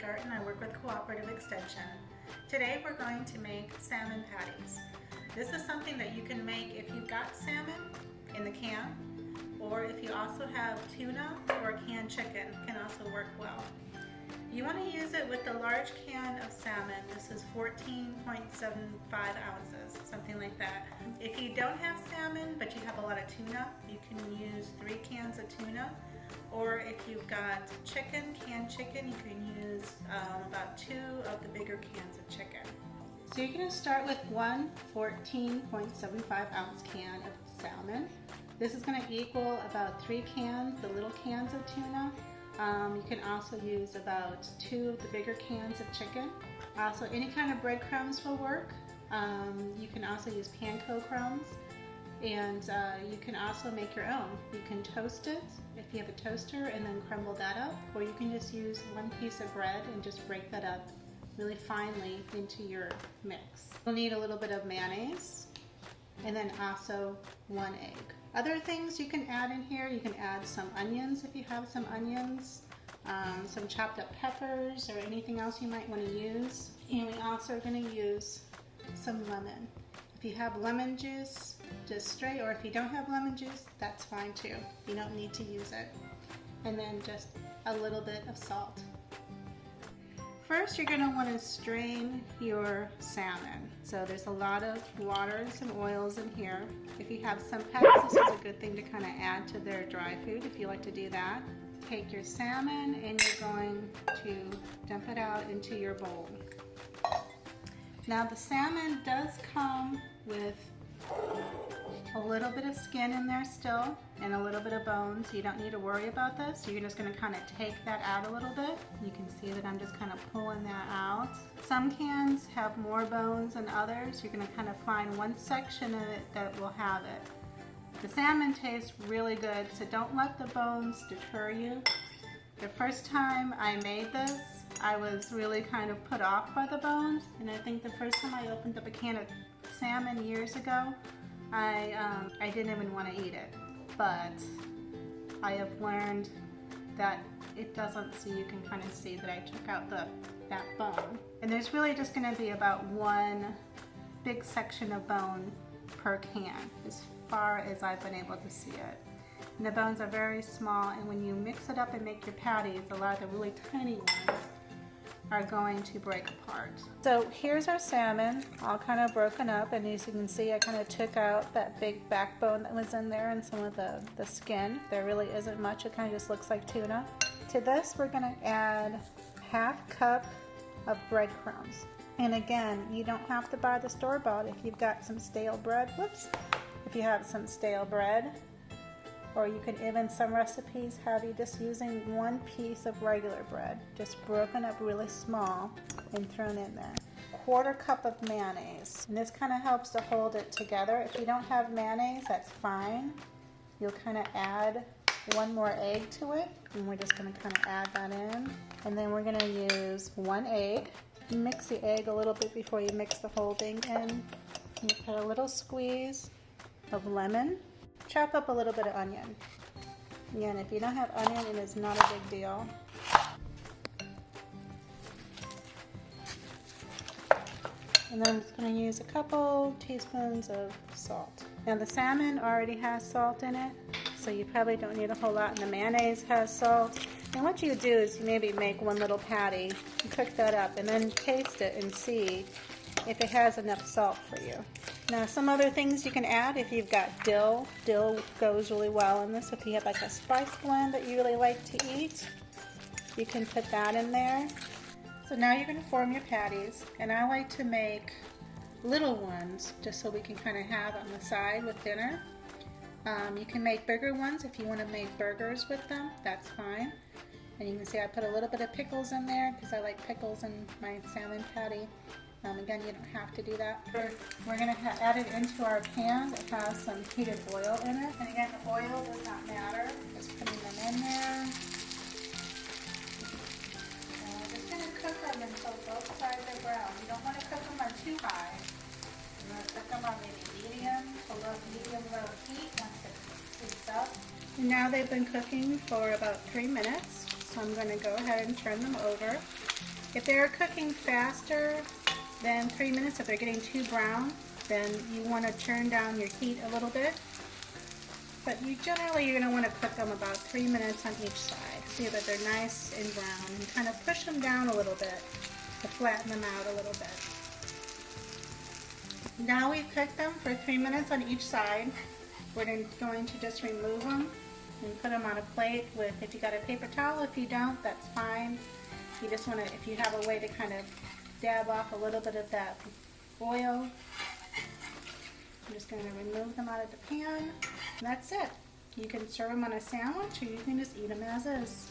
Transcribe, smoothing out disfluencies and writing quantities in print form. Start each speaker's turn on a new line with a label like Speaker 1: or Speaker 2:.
Speaker 1: Art and I work with Cooperative Extension. Today we're going to make salmon patties. This is something that you can make if you've got salmon in the can, or if you also have tuna or canned chicken, can also work well. You want to use it with the large can of salmon. This is 14.75 ounces, something like that. If you don't have salmon but you have a lot of tuna, you can use 3 cans of tuna. Or if you've got chicken, canned chicken, you can use about 2 of the bigger cans of chicken. So you're going to start with one 14.75 ounce can of salmon. This is going to equal about 3 cans, the little cans of tuna. You can also use about 2 of the bigger cans of chicken. Also, any kind of breadcrumbs will work. You can also use panko crumbs, and you can also make your own. You can toast it if you have a toaster and then crumble that up, or you can just use 1 piece of bread and just break that up really finely into your mix. You'll need a little bit of mayonnaise and then also 1 egg. Other things you can add in here, you can add some onions if you have some onions, some chopped up peppers or anything else you might want to use. And we also are going to use some lemon. If you have lemon juice, just straight, or if you don't have lemon juice, that's fine too. You don't need to use it. And then just a little bit of salt. First, you're going to want to strain your salmon. So there's a lot of waters and oils in here. If you have some pets, this is a good thing to kind of add to their dry food if you like to do that. Take your salmon and you're going to dump it out into your bowl. Now the salmon does come with a little bit of skin in there still and a little bit of bones. You don't need to worry about this. You're just going to kind of take that out a little bit. You can see that I'm just kind of pulling that out. Some cans have more bones than others. You're going to kind of find one section of it that will have it. The salmon tastes really good, so don't let the bones deter you. The first time I made this, I was really kind of put off by the bones, and I think the first time I opened up a can of salmon years ago, I didn't even want to eat it, but I have learned that it doesn't, so you can kind of see that I took out that bone. And there's really just going to be about 1 big section of bone per can, as far as I've been able to see it. And the bones are very small, and when you mix it up and make your patties, a lot of the really tiny ones are going to break apart. So here's our salmon, all kind of broken up, and as you can see, I kind of took out that big backbone that was in there and some of the skin. There really isn't much, it kind of just looks like tuna. To this, we're going to add 1/2 cup of breadcrumbs. And again, you don't have to buy the store-bought if you've got some stale bread. Whoops! If you have some stale bread, or you can even, some recipes have you just using 1 piece of regular bread, just broken up really small and thrown in there. 1/4 cup of mayonnaise, and this kind of helps to hold it together. If you don't have mayonnaise, that's fine. You'll kind of add 1 more egg to it, and we're just going to kind of add that in. And then we're going to use 1 egg. Mix the egg a little bit before you mix the whole thing in. You put a little squeeze of lemon. Chop up a little bit of onion. Again, if you don't have onion, it is not a big deal. And then I'm just going to use a couple teaspoons of salt. Now the salmon already has salt in it, so you probably don't need a whole lot. And the mayonnaise has salt. And what you do is you maybe make 1 little patty, and cook that up, and then taste it and see if it has enough salt for you. Now some other things you can add if you've got dill. Dill goes really well in this. If you have like a spice blend that you really like to eat, you can put that in there. So now you're going to form your patties, and I like to make little ones just so we can kind of have on the side with dinner. You can make bigger ones if you want to make burgers with them, that's fine. And you can see I put a little bit of pickles in there because I like pickles in my salmon patty. Again, you don't have to do that. We're going to add it into our pan that has some heated oil in it. And again, the oil does not matter. Just putting them in there. And we're just going to cook them until both sides are brown. You don't want to cook them on too high. You want to cook them on maybe medium-low heat once it heats up. And now they've been cooking for about 3 minutes. So I'm going to go ahead and turn them over. If they're cooking faster than 3 minutes, if they're getting too brown, then you want to turn down your heat a little bit. But you're going to want to cook them about 3 minutes on each side. See that they're nice and brown, and kind of push them down a little bit to flatten them out a little bit. Now we've cooked them for 3 minutes on each side. We're going to just remove them and put them on a plate with, if you got a paper towel, if you don't, that's fine. You just want to, if you have a way to kind of dab off a little bit of that oil, I'm just going to remove them out of the pan. And that's it. You can serve them on a sandwich, or you can just eat them as is.